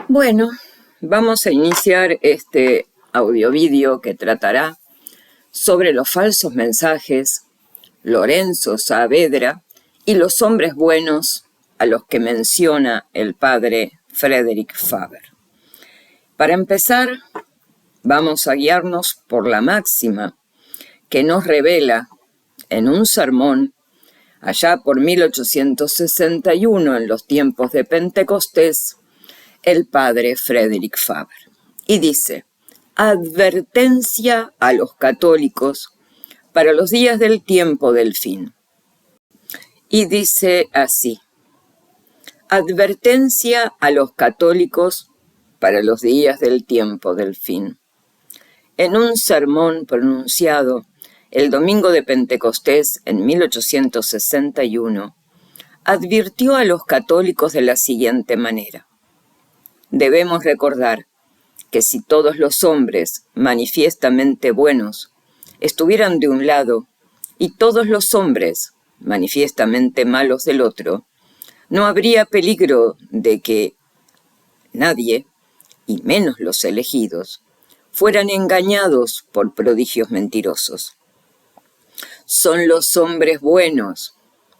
Bueno, vamos a iniciar este audio-vídeo que tratará sobre los falsos mensajes, Lorenzo Saavedra y los hombres buenos a los que menciona el padre Frederick Faber. Para empezar, vamos a guiarnos por la máxima que nos revela en un sermón allá por 1861, en los tiempos de Pentecostés, el padre Frederick Faber. Y dice: advertencia a los católicos para los días del tiempo del fin. Y dice así: advertencia a los católicos para los días del tiempo del fin. En un sermón pronunciado el domingo de Pentecostés en 1861, advirtió a los católicos de la siguiente manera: debemos recordar que si todos los hombres manifiestamente buenos estuvieran de un lado y todos los hombres manifiestamente malos del otro, no habría peligro de que nadie, y menos los elegidos, fueran engañados por prodigios mentirosos. Son los hombres buenos,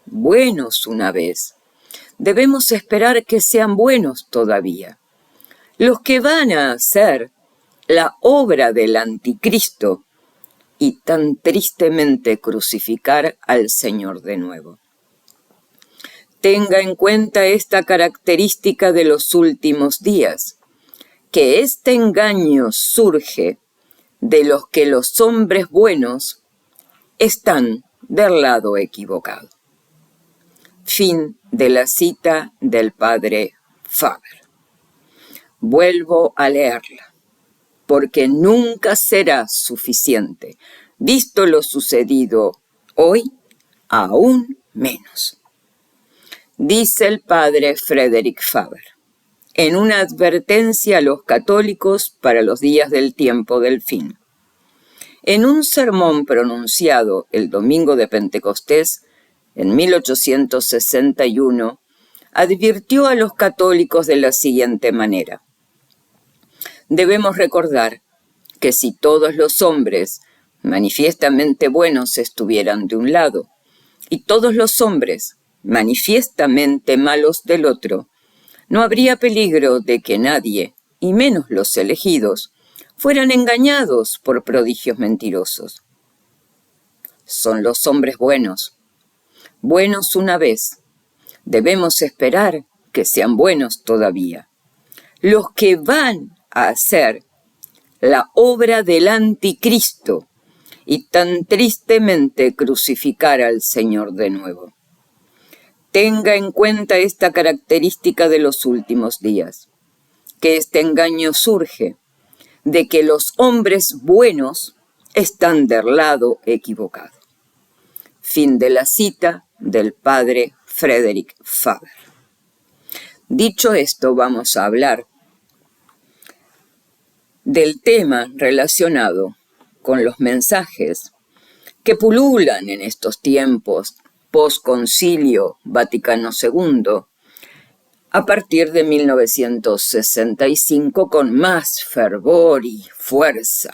buenos una vez. Debemos esperar que sean buenos todavía, los que van a hacer la obra del anticristo y tan tristemente crucificar al Señor de nuevo. Tenga en cuenta esta característica de los últimos días, que este engaño surge de los que los hombres buenos están del lado equivocado. Fin de la cita del padre Faber. Vuelvo a leerla, porque nunca será suficiente, visto lo sucedido hoy, aún menos. Dice el padre Frederick Faber, en una advertencia a los católicos para los días del tiempo del fin. En un sermón pronunciado el domingo de Pentecostés, en 1861, advirtió a los católicos de la siguiente manera: debemos recordar que si todos los hombres manifiestamente buenos estuvieran de un lado y todos los hombres manifiestamente malos del otro, no habría peligro de que nadie, y menos los elegidos, fueran engañados por prodigios mentirosos. Son los hombres buenos, buenos una vez. Debemos esperar que sean buenos todavía, los que van a hacer la obra del anticristo y tan tristemente crucificar al Señor de nuevo. Tenga en cuenta esta característica de los últimos días, que este engaño surge de que los hombres buenos están del lado equivocado. Fin de la cita del padre Frederick Faber. Dicho esto, vamos a hablar del tema relacionado con los mensajes que pululan en estos tiempos post-Concilio Vaticano II, a partir de 1965, con más fervor y fuerza.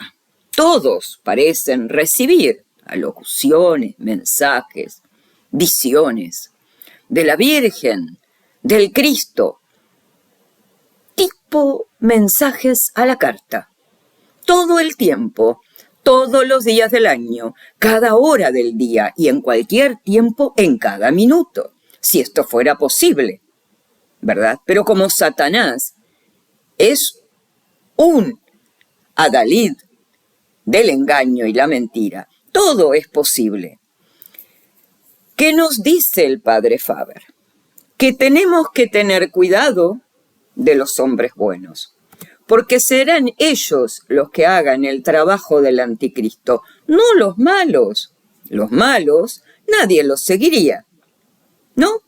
Todos parecen recibir alocuciones, mensajes, visiones de la Virgen, del Cristo, tipo mensajes a la carta, todo el tiempo, todos los días del año, cada hora del día y en cualquier tiempo, en cada minuto, si esto fuera posible, ¿verdad? Pero como Satanás es un adalid del engaño y la mentira, todo es posible. ¿Qué nos dice el padre Faber? Que tenemos que tener cuidado de los hombres buenos, porque serán ellos los que hagan el trabajo del anticristo, no los malos. Los malos nadie los seguiría, ¿no?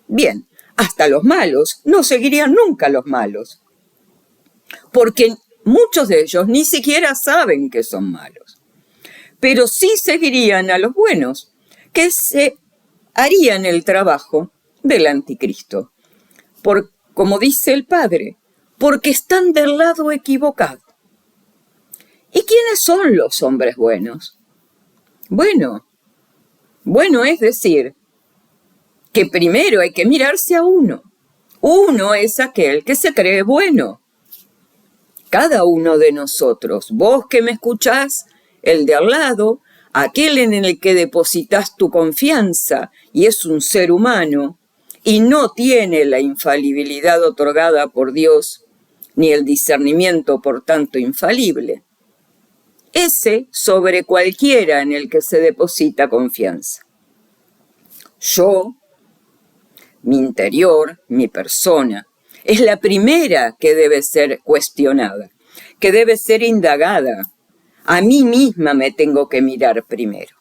Bien, hasta los malos no seguirían nunca a los malos, porque muchos de ellos ni siquiera saben que son malos, pero sí seguirían a los buenos, que se harían el trabajo del anticristo. Como dice el padre, porque están del lado equivocado. ¿Y quiénes son los hombres buenos? Bueno es decir, que primero hay que mirarse a uno. Uno es aquel que se cree bueno. Cada uno de nosotros, vos que me escuchás, el de al lado, aquel en el que depositas tu confianza y es un ser humano y no tiene la infalibilidad otorgada por Dios, ni el discernimiento por tanto infalible. Ese sobre cualquiera en el que se deposita confianza. Yo, mi interior, mi persona, es la primera que debe ser cuestionada, que debe ser indagada. A mí misma me tengo que mirar primero,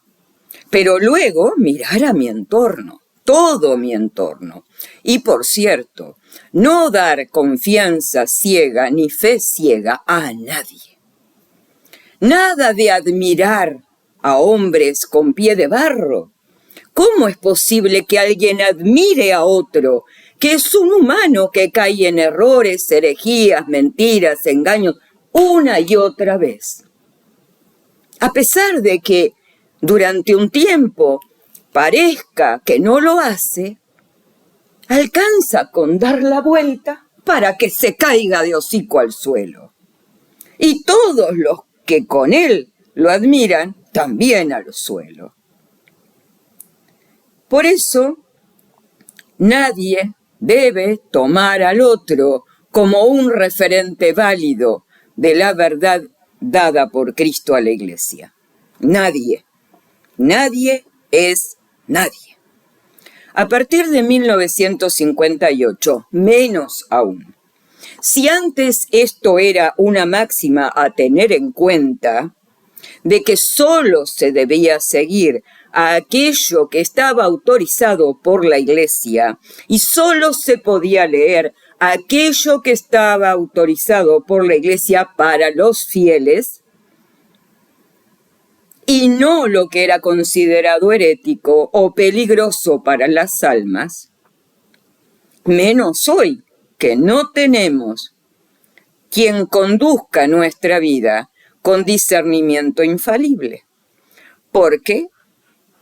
pero luego mirar a mi entorno, todo mi entorno. Y por cierto, no dar confianza ciega ni fe ciega a nadie. Nada de admirar a hombres con pie de barro. ¿Cómo es posible que alguien admire a otro, que es un humano que cae en errores, herejías, mentiras, engaños, una y otra vez? A pesar de que durante un tiempo parezca que no lo hace, alcanza con dar la vuelta para que se caiga de hocico al suelo. Y todos los que con él lo admiran, también al suelo. Por eso, nadie debe tomar al otro como un referente válido de la verdad dada por Cristo a la Iglesia. Nadie. Nadie es nadie. A partir de 1958, menos aún. Si antes esto era una máxima a tener en cuenta, de que solo se debía seguir a aquello que estaba autorizado por la Iglesia y solo se podía leer aquello que estaba autorizado por la Iglesia para los fieles y no lo que era considerado herético o peligroso para las almas, menos hoy que no tenemos quien conduzca nuestra vida con discernimiento infalible. ¿Por qué?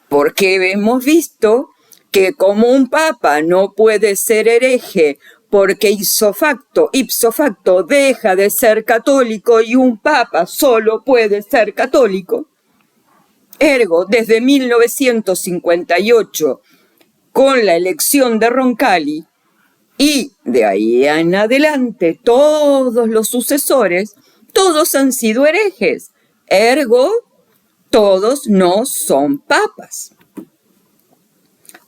Porque hemos visto que como un papa no puede ser hereje porque ipso facto deja de ser católico y un papa solo puede ser católico. Ergo, desde 1958, con la elección de Roncalli, y de ahí en adelante todos los sucesores, todos han sido herejes. Ergo, todos no son papas.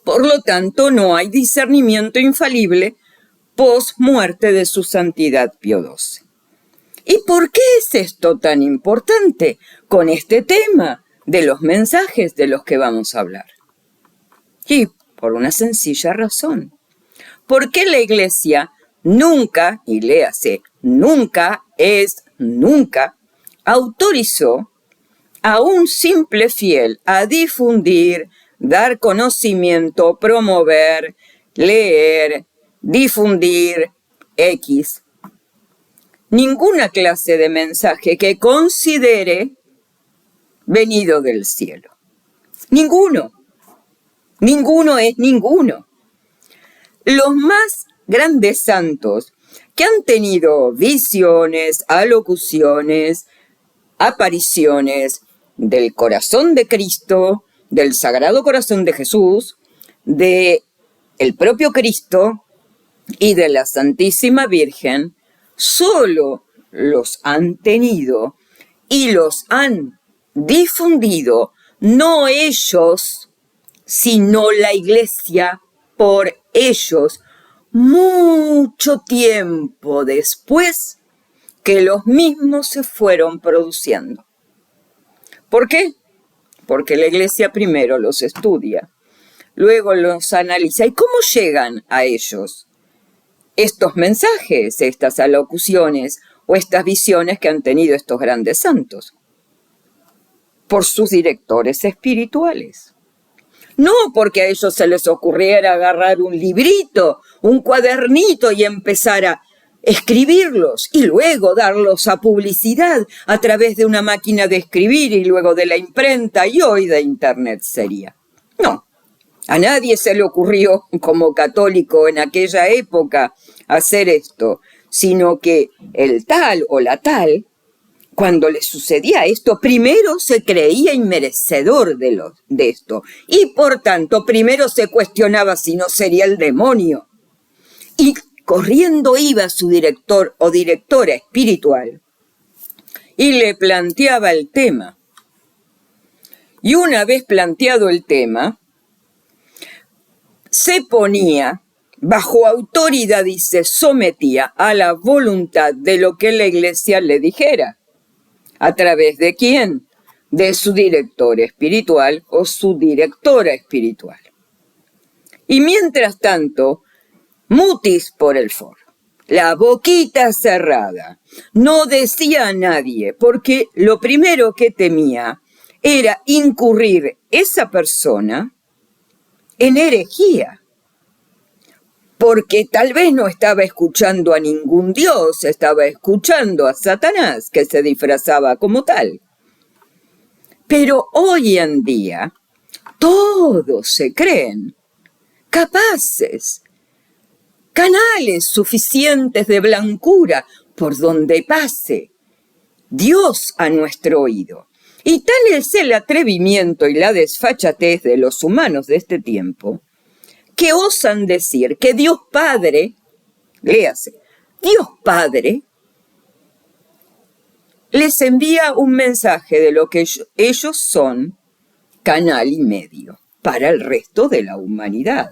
Por lo tanto, no hay discernimiento infalible post muerte de su santidad Pío XII. ¿Y por qué es esto tan importante con este tema de los mensajes de los que vamos a hablar? Y por una sencilla razón. Porque la Iglesia nunca, y léase, nunca autorizó a un simple fiel a difundir, dar conocimiento, promover, leer, difundir, ninguna clase de mensaje que considere venido del cielo. Ninguno es ninguno. Los más grandes santos que han tenido visiones, alocuciones, apariciones del corazón de Cristo, del Sagrado Corazón de Jesús, de el propio Cristo y de la Santísima Virgen, solo los han tenido y los han difundido, no ellos, sino la Iglesia por ellos, mucho tiempo después que los mismos se fueron produciendo. ¿Por qué? Porque la Iglesia primero los estudia, luego los analiza. ¿Y cómo llegan a ellos estos mensajes, estas alocuciones o estas visiones que han tenido estos grandes santos? Por sus directores espirituales. No porque a ellos se les ocurriera agarrar un librito, un cuadernito y empezar a escribirlos y luego darlos a publicidad a través de una máquina de escribir y luego de la imprenta y hoy de internet sería. No, a nadie se le ocurrió como católico en aquella época hacer esto, sino que el tal o la tal, cuando le sucedía esto, primero se creía inmerecedor de esto y por tanto primero se cuestionaba si no sería el demonio. Y corriendo iba su director o directora espiritual y le planteaba el tema. Y una vez planteado el tema, se ponía bajo autoridad y se sometía a la voluntad de lo que la iglesia le dijera. ¿A través de quién? De su director espiritual o su directora espiritual. Y mientras tanto, mutis por el foro, la boquita cerrada, no decía a nadie, porque lo primero que temía era incurrir esa persona en herejía, porque tal vez no estaba escuchando a ningún dios, estaba escuchando a Satanás, que se disfrazaba como tal. Pero hoy en día, todos se creen capaces, canales suficientes de blancura por donde pase Dios a nuestro oído. Y tal es el atrevimiento y la desfachatez de los humanos de este tiempo, que osan decir que Dios Padre, léase, Dios Padre, les envía un mensaje de lo que ellos son, canal y medio, para el resto de la humanidad.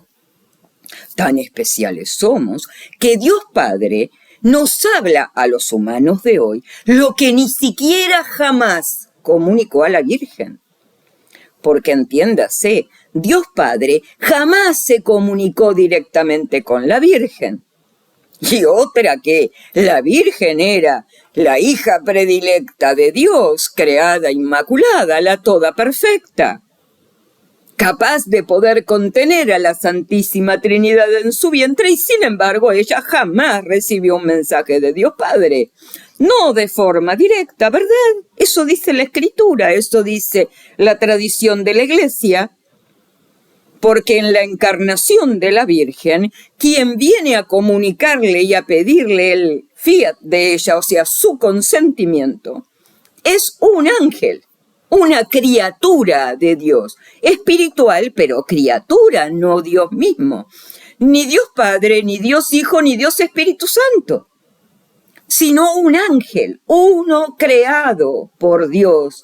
Tan especiales somos que Dios Padre nos habla a los humanos de hoy lo que ni siquiera jamás comunicó a la Virgen. Porque entiéndase, Dios Padre jamás se comunicó directamente con la Virgen. Y otra que la Virgen era la hija predilecta de Dios, creada inmaculada, la toda perfecta, capaz de poder contener a la Santísima Trinidad en su vientre, y sin embargo ella jamás recibió un mensaje de Dios Padre. No de forma directa, ¿verdad? Eso dice la Escritura, eso dice la tradición de la Iglesia, porque en la encarnación de la Virgen, quien viene a comunicarle y a pedirle el fiat de ella, o sea, su consentimiento, es un ángel, una criatura de Dios, espiritual, pero criatura, no Dios mismo, ni Dios Padre, ni Dios Hijo, ni Dios Espíritu Santo, sino un ángel, uno creado por Dios,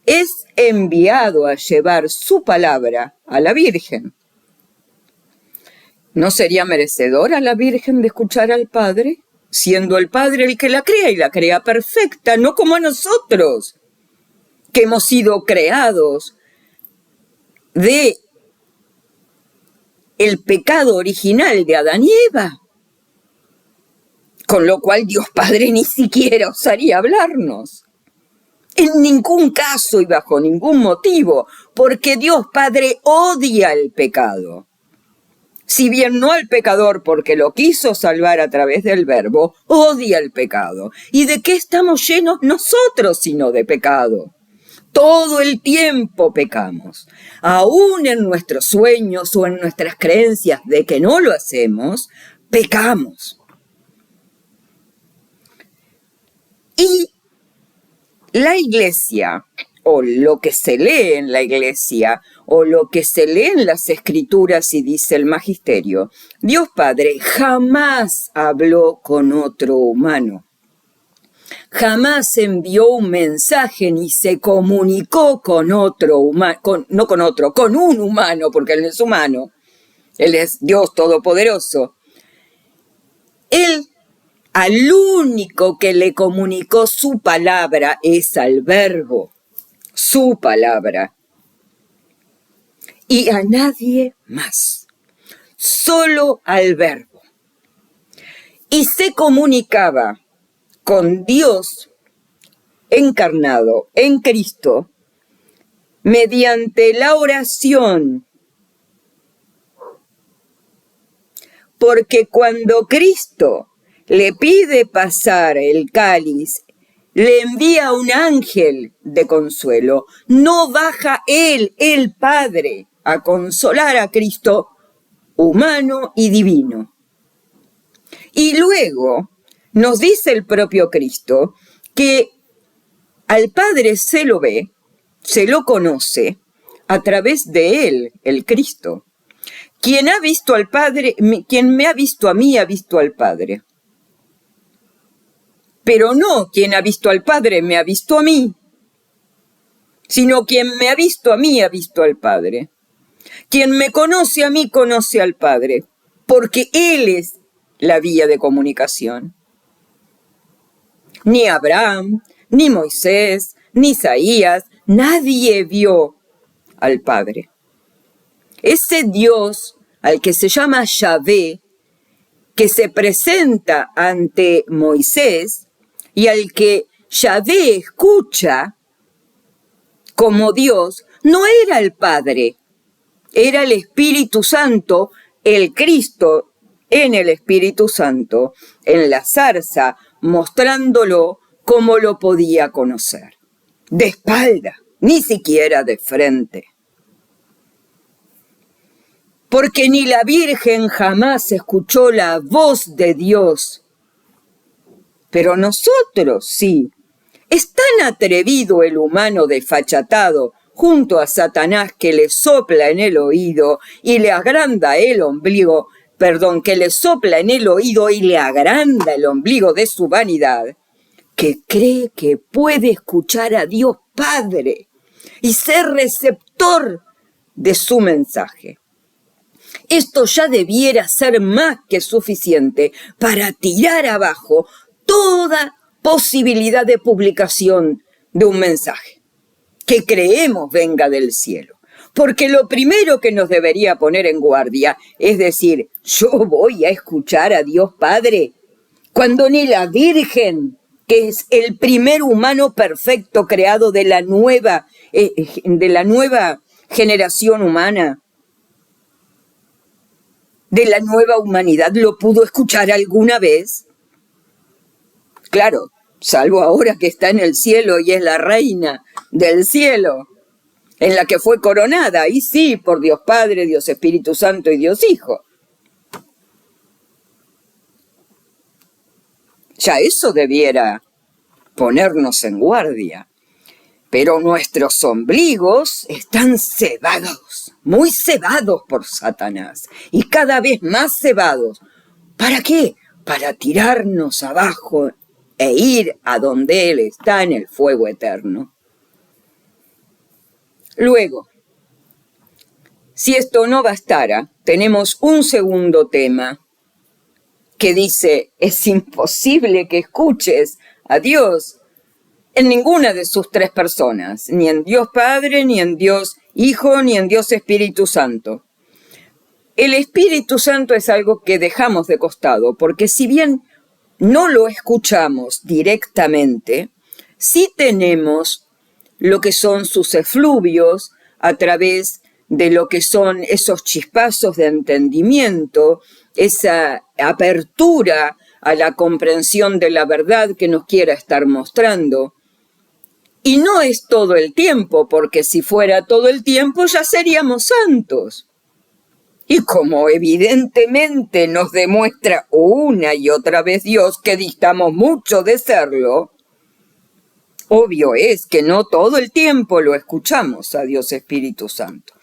es enviado a llevar su palabra a la Virgen. ¿No sería merecedora la Virgen de escuchar al Padre? Siendo el Padre el que la crea y la crea perfecta, no como nosotros, que hemos sido creados de el pecado original de Adán y Eva. Con lo cual Dios Padre ni siquiera osaría hablarnos. En ningún caso y bajo ningún motivo, porque Dios Padre odia el pecado. Si bien no al pecador porque lo quiso salvar a través del Verbo, odia el pecado. ¿Y de qué estamos llenos nosotros sino de pecado? Todo el tiempo pecamos. Aún en nuestros sueños o en nuestras creencias de que no lo hacemos, pecamos. Y la Iglesia, o lo que se lee en la Iglesia, o lo que se lee en las Escrituras y dice el Magisterio, Dios Padre jamás habló con otro humano. Jamás envió un mensaje ni se comunicó con otro humano, con un humano, porque Él no es humano. Él es Dios Todopoderoso. Él, al único que le comunicó su palabra es al Verbo, su palabra. Y a nadie más, solo al Verbo. Y se comunicaba con Dios encarnado en Cristo mediante la oración. Porque cuando Cristo le pide pasar el cáliz, le envía un ángel de consuelo. No baja él, el Padre, a consolar a Cristo, humano y divino. Y luego nos dice el propio Cristo que al Padre se lo ve, se lo conoce a través de él, el Cristo. Quien ha visto al Padre, quien me ha visto a mí, ha visto al Padre. Pero no quien ha visto al Padre me ha visto a mí, sino quien me ha visto a mí ha visto al Padre. Quien me conoce a mí conoce al Padre, porque Él es la vía de comunicación. Ni Abraham, ni Moisés, ni Isaías, nadie vio al Padre. Ese Dios al que se llama Yahvé, que se presenta ante Moisés y al que Yahvé escucha como Dios, no era el Padre, era el Espíritu Santo, el Cristo en el Espíritu Santo, en la zarza, mostrándolo como lo podía conocer. De espalda, ni siquiera de frente. Porque ni la Virgen jamás escuchó la voz de Dios. Pero nosotros sí. Es tan atrevido el humano desfachatado junto a Satanás que le sopla en el oído y le agranda el ombligo, que le sopla en el oído y le agranda el ombligo de su vanidad, que cree que puede escuchar a Dios Padre y ser receptor de su mensaje. Esto ya debiera ser más que suficiente para tirar abajo toda posibilidad de publicación de un mensaje que creemos venga del cielo. Porque lo primero que nos debería poner en guardia es decir, yo voy a escuchar a Dios Padre, cuando ni la Virgen, que es el primer humano perfecto creado de la nueva generación humana, de la nueva humanidad, lo pudo escuchar alguna vez. Claro, salvo ahora que está en el cielo y es la reina del cielo, en la que fue coronada, y sí, por Dios Padre, Dios Espíritu Santo y Dios Hijo. Ya eso debiera ponernos en guardia. Pero nuestros ombligos están cebados, muy cebados por Satanás, y cada vez más cebados. ¿Para qué? Para tirarnos abajo e ir a donde Él está en el fuego eterno. Luego, si esto no bastara, tenemos un segundo tema que dice, es imposible que escuches a Dios en ninguna de sus tres personas, ni en Dios Padre, ni en Dios Hijo, ni en Dios Espíritu Santo. El Espíritu Santo es algo que dejamos de costado, porque si bien no lo escuchamos directamente, sí tenemos lo que son sus efluvios a través de lo que son esos chispazos de entendimiento, esa apertura a la comprensión de la verdad que nos quiera estar mostrando. Y no es todo el tiempo, porque si fuera todo el tiempo ya seríamos santos. Y como evidentemente nos demuestra una y otra vez Dios que distamos mucho de serlo, obvio es que no todo el tiempo lo escuchamos a Dios Espíritu Santo.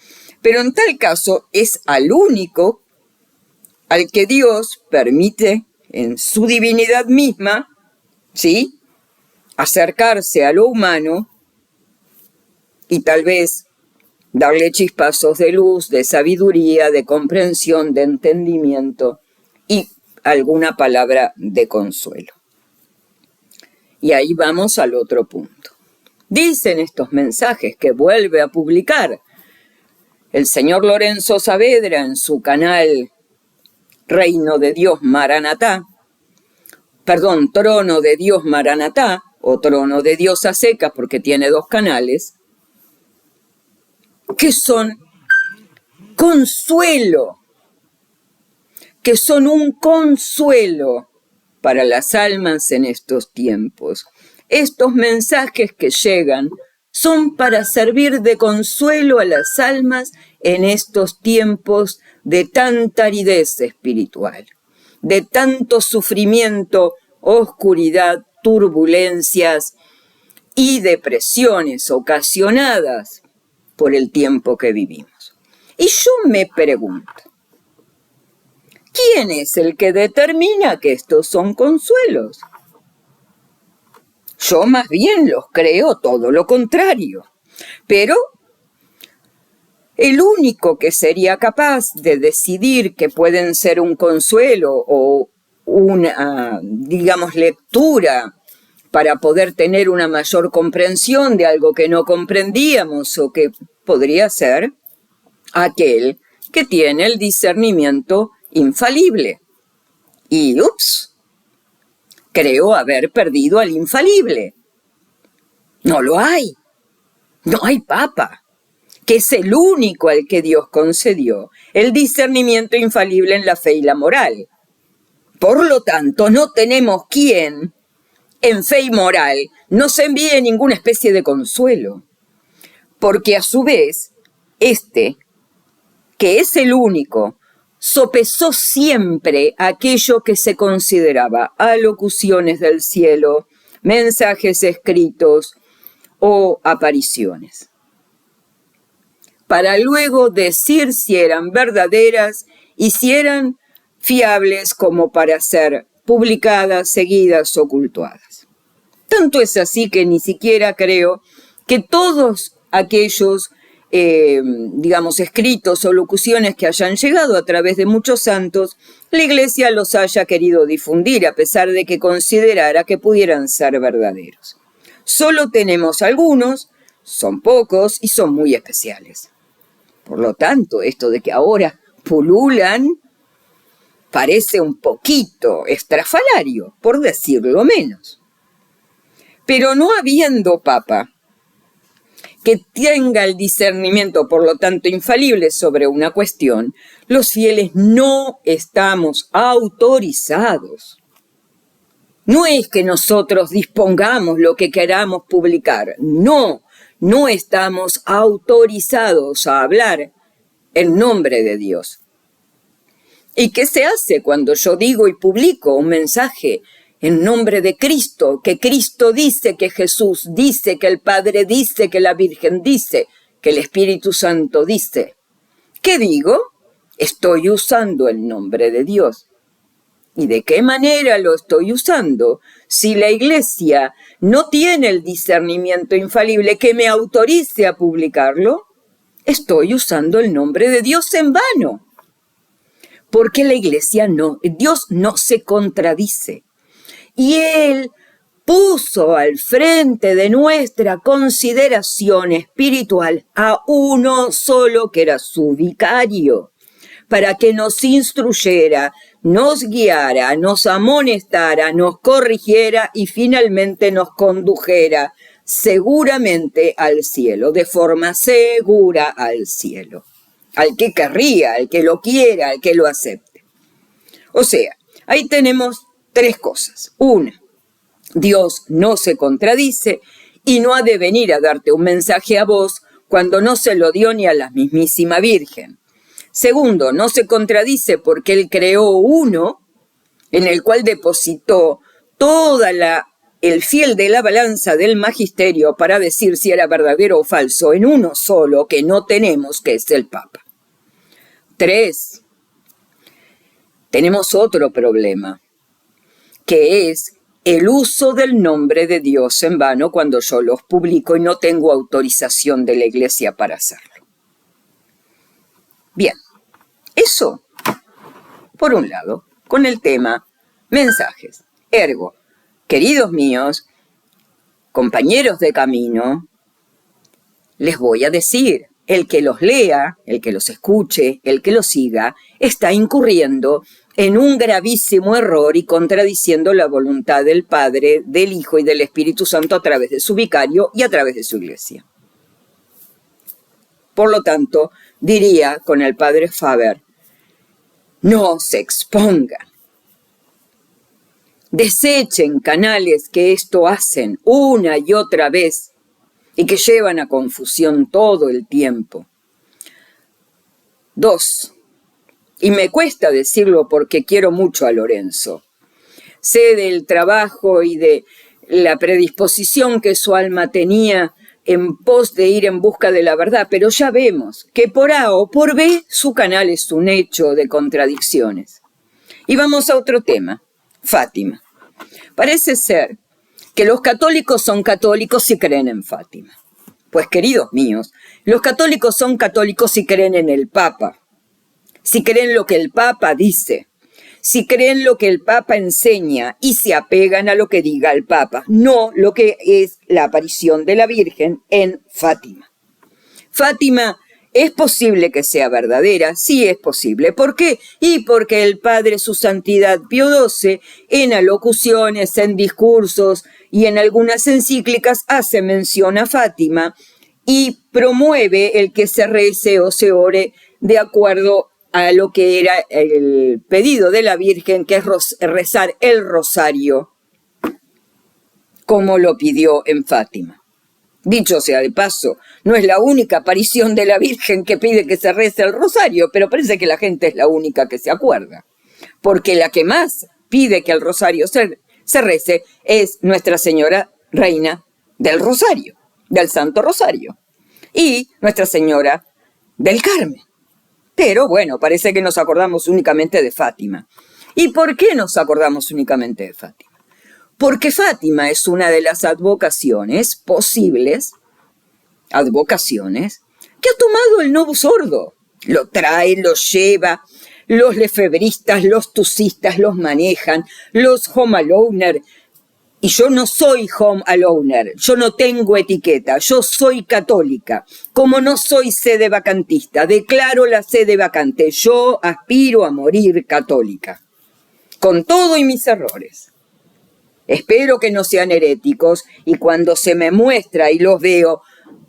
Pero en tal caso es al único al que Dios permite en su divinidad misma, ¿sí?, acercarse a lo humano y tal vez darle chispazos de luz, de sabiduría, de comprensión, de entendimiento y alguna palabra de consuelo. Y ahí vamos al otro punto. Dicen estos mensajes que vuelve a publicar el señor Lorenzo Saavedra en su canal Trono de Dios Maranatá, o Trono de Dios a secas, porque tiene dos canales, que son consuelo, que son un consuelo para las almas en estos tiempos. Estos mensajes que llegan son para servir de consuelo a las almas en estos tiempos de tanta aridez espiritual, de tanto sufrimiento, oscuridad, turbulencias y depresiones ocasionadas por el tiempo que vivimos. Y yo me pregunto, ¿quién es el que determina que estos son consuelos? Yo más bien los creo todo lo contrario, pero el único que sería capaz de decidir que pueden ser un consuelo o una, digamos, lectura para poder tener una mayor comprensión de algo que no comprendíamos o que podría ser aquel que tiene el discernimiento infalible. Y ups, creo haber perdido al infalible. No lo hay. No hay papa, que es el único al que Dios concedió el discernimiento infalible en la fe y la moral. Por lo tanto, no tenemos quien en fe y moral nos envíe ninguna especie de consuelo, porque a su vez, que es el único, sopesó siempre aquello que se consideraba alocuciones del cielo, mensajes escritos o apariciones, para luego decir si eran verdaderas y si eran fiables como para ser publicadas, seguidas o cultuadas. Tanto es así que ni siquiera creo que todos aquellos, digamos, escritos o locuciones que hayan llegado a través de muchos santos, la Iglesia los haya querido difundir, a pesar de que considerara que pudieran ser verdaderos. Solo tenemos algunos, son pocos y son muy especiales. Por lo tanto, esto de que ahora pululan parece un poquito estrafalario, por decirlo menos. Pero no habiendo papa que tenga el discernimiento, por lo tanto, infalible sobre una cuestión, los fieles no estamos autorizados. No es que nosotros dispongamos lo que queramos publicar, no estamos autorizados a hablar en nombre de Dios. ¿Y qué se hace cuando yo digo y publico un mensaje en nombre de Cristo, que Cristo dice, que Jesús dice, que el Padre dice, que la Virgen dice, que el Espíritu Santo dice? ¿Qué digo? Estoy usando el nombre de Dios. ¿Y de qué manera lo estoy usando? Si la Iglesia no tiene el discernimiento infalible que me autorice a publicarlo, estoy usando el nombre de Dios en vano. Porque la Iglesia Dios no se contradice. Y Él puso al frente de nuestra consideración espiritual a uno solo que era su vicario, para que nos instruyera, nos guiara, nos amonestara, nos corrigiera y finalmente nos condujera seguramente al cielo, de forma segura al cielo. Al que querría, al que lo quiera, al que lo acepte. O sea, ahí tenemos tres cosas. Una, Dios no se contradice y no ha de venir a darte un mensaje a vos cuando no se lo dio ni a la mismísima Virgen. Segundo, no se contradice porque Él creó uno en el cual depositó el fiel de la balanza del magisterio para decir si era verdadero o falso en uno solo que no tenemos, que es el Papa. 3. Tenemos otro problema, que es el uso del nombre de Dios en vano cuando yo los publico y no tengo autorización de la Iglesia para hacerlo. Bien, eso, por un lado, con el tema mensajes. Ergo, queridos míos, compañeros de camino, les voy a decir, el que los lea, el que los escuche, el que los siga, está incurriendo en un gravísimo error y contradiciendo la voluntad del Padre, del Hijo y del Espíritu Santo a través de su vicario y a través de su Iglesia. Por lo tanto, diría con el Padre Faber, no se expongan. Desechen canales que esto hacen una y otra vez y que llevan a confusión todo el tiempo. 2. Y me cuesta decirlo porque quiero mucho a Lorenzo. Sé del trabajo y de la predisposición que su alma tenía en pos de ir en busca de la verdad, pero ya vemos que por A o por B su canal es un hecho de contradicciones. Y vamos a otro tema, Fátima. Parece ser que los católicos son católicos si creen en Fátima. Pues, queridos míos, los católicos son católicos si creen en el Papa, si creen lo que el Papa dice, si creen lo que el Papa enseña y se apegan a lo que diga el Papa, no lo que es la aparición de la Virgen en Fátima. Fátima, ¿es posible que sea verdadera? Sí, es posible. ¿Por qué? Y porque el Padre, su Santidad Pío XII, en alocuciones, en discursos y en algunas encíclicas hace mención a Fátima y promueve el que se rece o se ore de acuerdo a lo que era el pedido de la Virgen, que es rezar el rosario, como lo pidió en Fátima. Dicho sea de paso, no es la única aparición de la Virgen que pide que se rece el rosario, pero parece que la gente es la única que se acuerda, porque la que más pide que el rosario se rece es Nuestra Señora Reina del Rosario, del Santo Rosario, y Nuestra Señora del Carmen. Pero bueno, parece que nos acordamos únicamente de Fátima. ¿Y por qué nos acordamos únicamente de Fátima? Porque Fátima es una de las advocaciones posibles, advocaciones, que ha tomado el Novus Ordo. Lo trae, lo lleva, los lefebristas, los tusistas los manejan, los home aloner. Y yo no soy home aloner, yo no tengo etiqueta, yo soy católica. Como no soy sede vacantista, declaro la sede vacante. Yo aspiro a morir católica, con todo y mis errores. Espero que no sean heréticos y cuando se me muestra y los veo,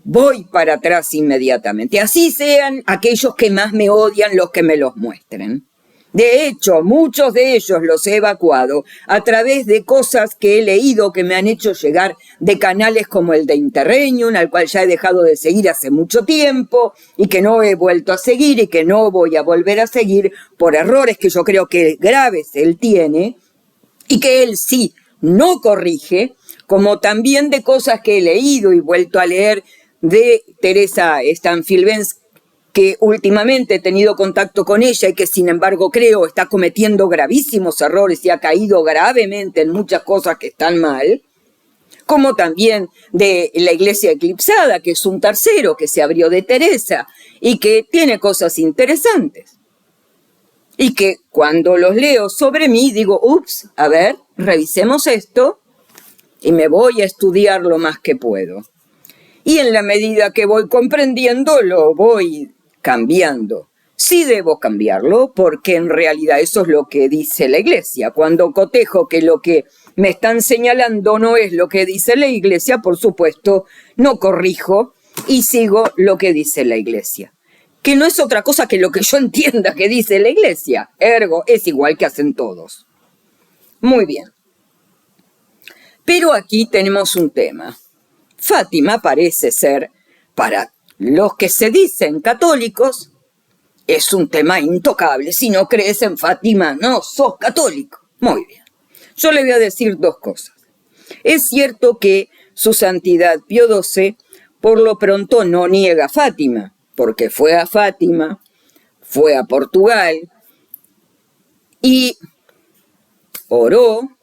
voy para atrás inmediatamente. Así sean aquellos que más me odian los que me los muestren. De hecho, muchos de ellos los he evacuado a través de cosas que he leído que me han hecho llegar de canales como el de Interregnum, al cual ya he dejado de seguir hace mucho tiempo y que no he vuelto a seguir y que no voy a volver a seguir por errores que yo creo que graves él tiene y que él sí no corrige, como también de cosas que he leído y vuelto a leer de Teresa Stanfield-Benz, que últimamente he tenido contacto con ella y que sin embargo creo está cometiendo gravísimos errores y ha caído gravemente en muchas cosas que están mal, como también de la Iglesia Eclipsada, que es un tercero que se abrió de Teresa y que tiene cosas interesantes. Y que cuando los leo sobre mí digo, ups, a ver, revisemos esto y me voy a estudiar lo más que puedo. Y en la medida que voy comprendiendo, lo voy cambiando. Sí debo cambiarlo porque en realidad eso es lo que dice la Iglesia. Cuando cotejo que lo que me están señalando no es lo que dice la Iglesia, por supuesto, no corrijo y sigo lo que dice la Iglesia. Que no es otra cosa que lo que yo entienda que dice la Iglesia. Ergo, es igual que hacen todos. Muy bien. Pero aquí tenemos un tema. Fátima parece ser, para los que se dicen católicos, es un tema intocable. Si no crees en Fátima, no sos católico. Muy bien. Yo le voy a decir dos cosas. Es cierto que su Santidad Pío XII, por lo pronto, no niega a Fátima, porque fue a Fátima, fue a Portugal y oró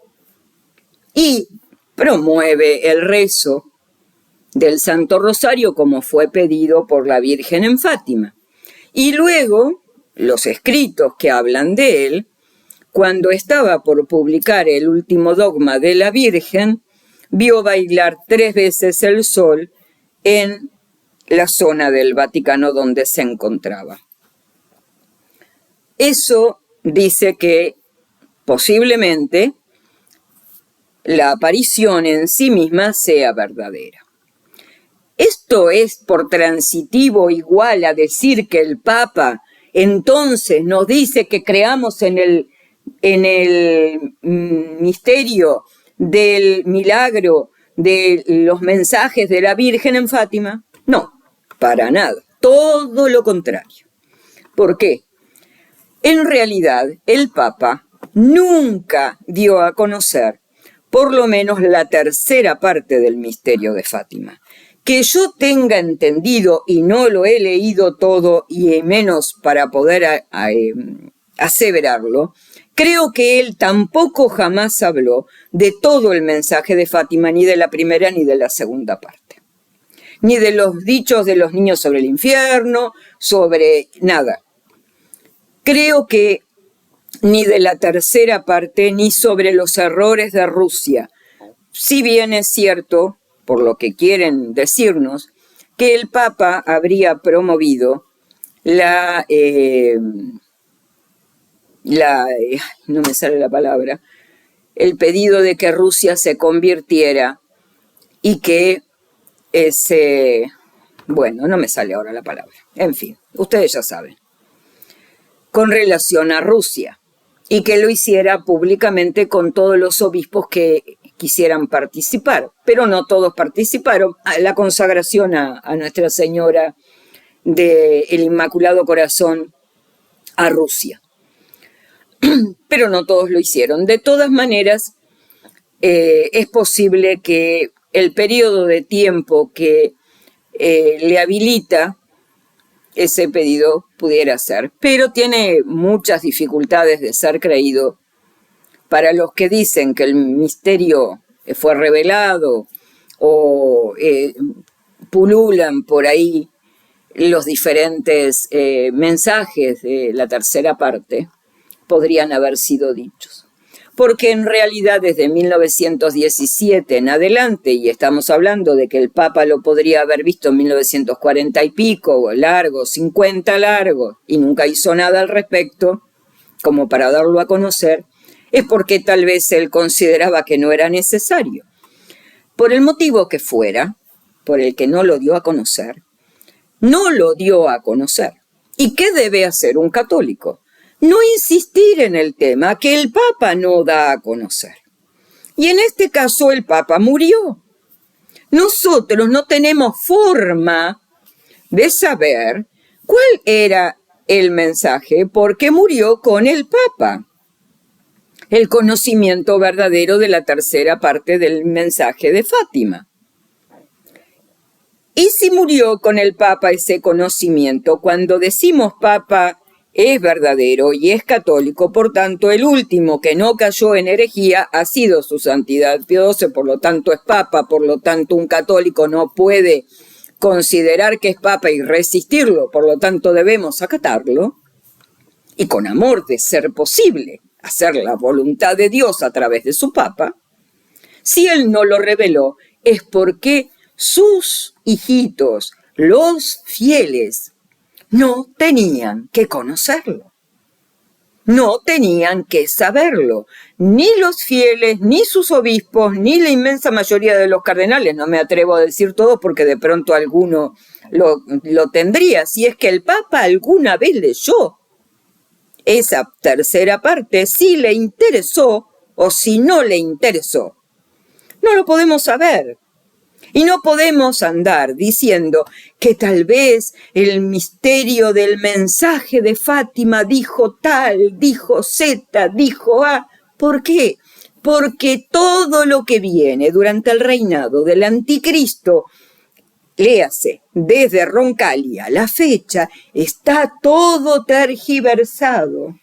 y promueve el rezo del Santo Rosario como fue pedido por la Virgen en Fátima. Y luego, los escritos que hablan de él, cuando estaba por publicar el último dogma de la Virgen, vio bailar 3 veces el sol en la zona del Vaticano donde se encontraba. Eso dice que posiblemente la aparición en sí misma sea verdadera. Esto es por transitivo igual a decir que el Papa entonces nos dice que creamos en el en el misterio del milagro de los mensajes de la Virgen en Fátima? No, para nada, todo lo contrario. ¿Por qué? En realidad, el Papa nunca dio a conocer por lo menos la tercera parte del misterio de Fátima. Que yo tenga entendido, y no lo he leído todo, y menos para poder aseverarlo, creo que él tampoco jamás habló de todo el mensaje de Fátima, ni de la primera ni de la segunda parte. Ni de los dichos de los niños sobre el infierno, sobre nada. Creo que ni de la tercera parte, ni sobre los errores de Rusia. Si bien es cierto, por lo que quieren decirnos, que el Papa habría promovido no me sale la palabra, el pedido de que Rusia se convirtiera y que bueno, no me sale ahora la palabra, en fin, ustedes ya saben, con relación a Rusia, y que lo hiciera públicamente con todos los obispos que quisieran participar, pero no todos participaron. La consagración a Nuestra Señora del Inmaculado Corazón a Rusia, pero no todos lo hicieron. De todas maneras, es posible que el periodo de tiempo que le habilita ese pedido pudiera ser, pero tiene muchas dificultades de ser creído para los que dicen que el misterio fue revelado o pululan por ahí los diferentes mensajes de la tercera parte, podrían haber sido dichos. Porque en realidad desde 1917 en adelante, y estamos hablando de que el Papa lo podría haber visto en 1940 y pico, largo, 50 largo, y nunca hizo nada al respecto, como para darlo a conocer, es porque tal vez él consideraba que no era necesario. Por el motivo que fuera, por el que no lo dio a conocer, no lo dio a conocer. ¿Y qué debe hacer un católico? No insistir en el tema que el Papa no da a conocer. Y en este caso el Papa murió. Nosotros no tenemos forma de saber cuál era el mensaje porque murió con el Papa. El conocimiento verdadero de la tercera parte del mensaje de Fátima. Y si murió con el Papa ese conocimiento, cuando decimos Papa es verdadero y es católico, por tanto el último que no cayó en herejía ha sido su santidad Pío XII, por lo tanto es Papa, por lo tanto un católico no puede considerar que es Papa y resistirlo, por lo tanto debemos acatarlo, y con amor de ser posible hacer la voluntad de Dios a través de su Papa. Si él no lo reveló es porque sus hijitos, los fieles, no tenían que conocerlo, no tenían que saberlo, ni los fieles, ni sus obispos, ni la inmensa mayoría de los cardenales, no me atrevo a decir todo porque de pronto alguno lo tendría, si es que el Papa alguna vez leyó esa tercera parte, si le interesó o si no le interesó, no lo podemos saber. Y no podemos andar diciendo que tal vez el misterio del mensaje de Fátima dijo tal, dijo Z, dijo A. ¿Por qué? Porque todo lo que viene durante el reinado del anticristo, léase, desde Roncalia, la fecha, está todo tergiversado,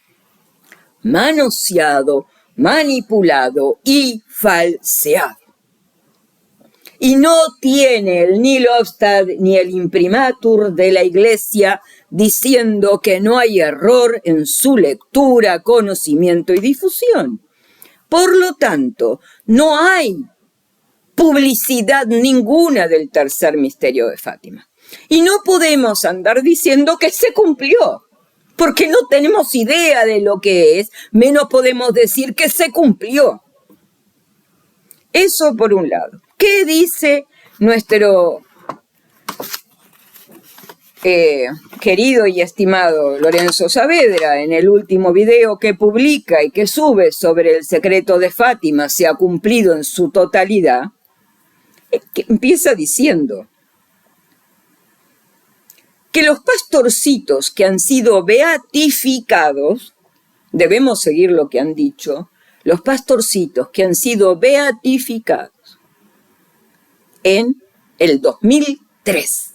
manoseado, manipulado y falseado. Y no tiene el Nihil Obstat ni el imprimatur de la Iglesia diciendo que no hay error en su lectura, conocimiento y difusión. Por lo tanto, no hay publicidad ninguna del tercer misterio de Fátima. Y no podemos andar diciendo que se cumplió, porque no tenemos idea de lo que es, menos podemos decir que se cumplió. Eso por un lado. ¿Qué dice nuestro querido y estimado Lorenzo Saavedra, en el último video que publica y que sube sobre el secreto de Fátima, se ha cumplido en su totalidad, que empieza diciendo que los pastorcitos que han sido beatificados, debemos seguir lo que han dicho, los pastorcitos que han sido beatificados en el 2003.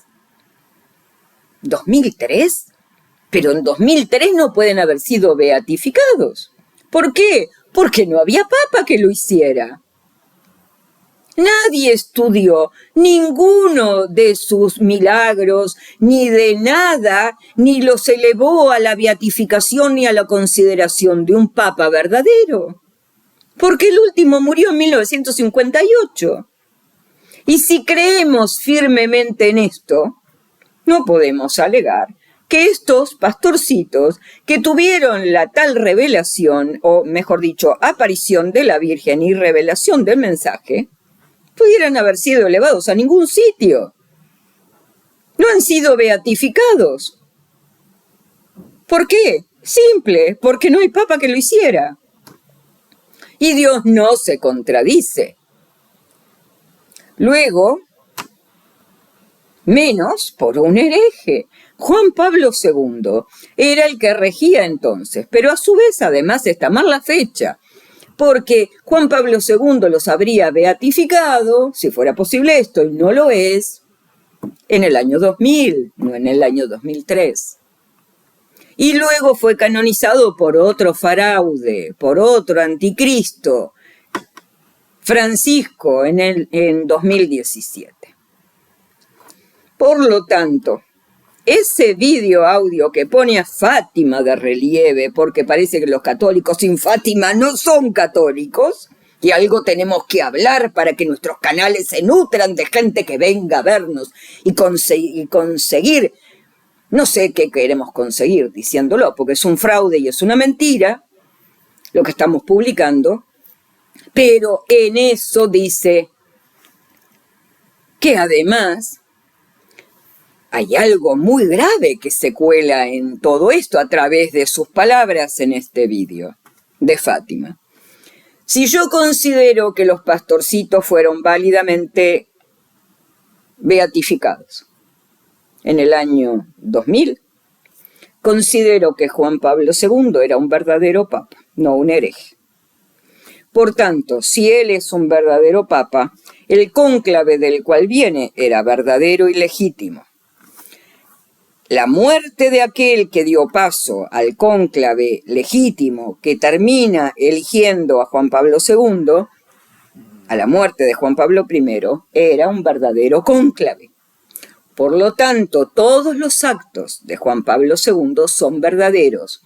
¿2003? Pero en 2003 no pueden haber sido beatificados. ¿Por qué? Porque no había papa que lo hiciera. Nadie estudió ninguno de sus milagros, ni de nada, ni los elevó a la beatificación ni a la consideración de un papa verdadero. Porque el último murió en 1958. Y si creemos firmemente en esto, no podemos alegar que estos pastorcitos que tuvieron la tal revelación, o mejor dicho, aparición de la Virgen y revelación del mensaje, pudieran haber sido elevados a ningún sitio. No han sido beatificados. ¿Por qué? Simple, porque no hay papa que lo hiciera. Y Dios no se contradice. Luego, menos por un hereje. Juan Pablo II era el que regía entonces, pero a su vez además está mal la fecha, porque Juan Pablo II los habría beatificado, si fuera posible esto, y no lo es, en el año 2000, no en el año 2003. Y luego fue canonizado por otro fraude, por otro anticristo, Francisco, en 2017. Por lo tanto, ese video audio que pone a Fátima de relieve, porque parece que los católicos sin Fátima no son católicos, y algo tenemos que hablar para que nuestros canales se nutran de gente que venga a vernos y conseguir, no sé qué queremos conseguir diciéndolo, porque es un fraude y es una mentira lo que estamos publicando, pero en eso dice que además hay algo muy grave que se cuela en todo esto a través de sus palabras en este vídeo de Fátima. Si yo considero que los pastorcitos fueron válidamente beatificados en el año 2000, considero que Juan Pablo II era un verdadero papa, no un hereje. Por tanto, si él es un verdadero papa, el cónclave del cual viene era verdadero y legítimo. La muerte de aquel que dio paso al cónclave legítimo que termina eligiendo a Juan Pablo II, a la muerte de Juan Pablo I, era un verdadero cónclave. Por lo tanto, todos los actos de Juan Pablo II son verdaderos,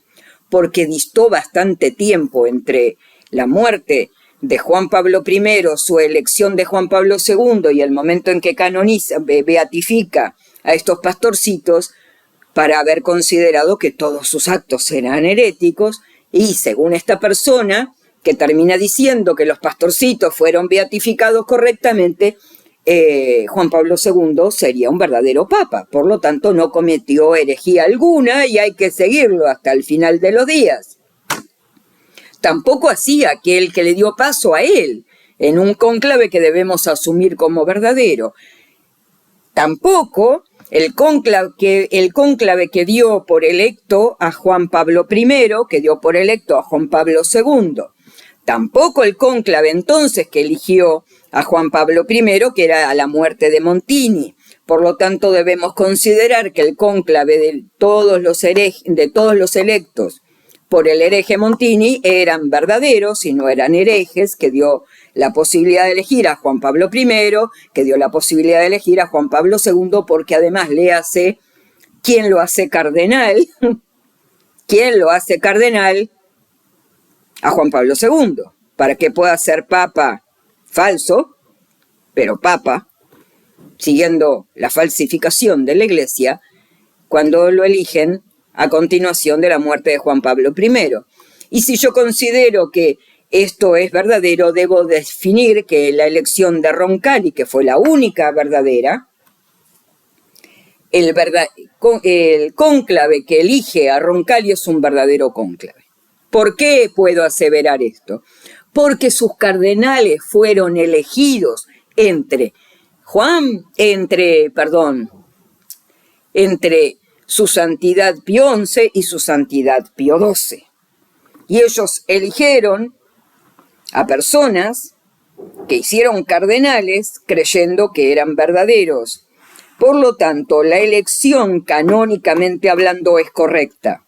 porque distó bastante tiempo entre la muerte de Juan Pablo I, su elección de Juan Pablo II y el momento en que canoniza, beatifica a estos pastorcitos, para haber considerado que todos sus actos eran heréticos, y según esta persona, que termina diciendo que los pastorcitos fueron beatificados correctamente, Juan Pablo II sería un verdadero papa, por lo tanto no cometió herejía alguna y hay que seguirlo hasta el final de los días. Tampoco hacía aquel que le dio paso a él en un cónclave que debemos asumir como verdadero. Tampoco el cónclave que dio por electo a Juan Pablo I, que dio por electo a Juan Pablo II. Tampoco el cónclave entonces que eligió a Juan Pablo I, que era a la muerte de Montini. Por lo tanto, debemos considerar que el cónclave de todos los electos por el hereje Montini eran verdaderos y no eran herejes, que dio la posibilidad de elegir a Juan Pablo I, que dio la posibilidad de elegir a Juan Pablo II, porque además léase quién lo hace cardenal, quién lo hace cardenal a Juan Pablo II, para que pueda ser papa falso, pero papa, siguiendo la falsificación de la Iglesia, cuando lo eligen a continuación de la muerte de Juan Pablo I. Y si yo considero que esto es verdadero, debo definir que la elección de Roncalli, que fue la única verdadera, el cónclave que elige a Roncalli es un verdadero cónclave. ¿Por qué puedo aseverar esto? Porque sus cardenales fueron elegidos entre su santidad Pío XI y su santidad Pío XII. Y ellos eligieron a personas que hicieron cardenales creyendo que eran verdaderos. Por lo tanto, la elección canónicamente hablando es correcta.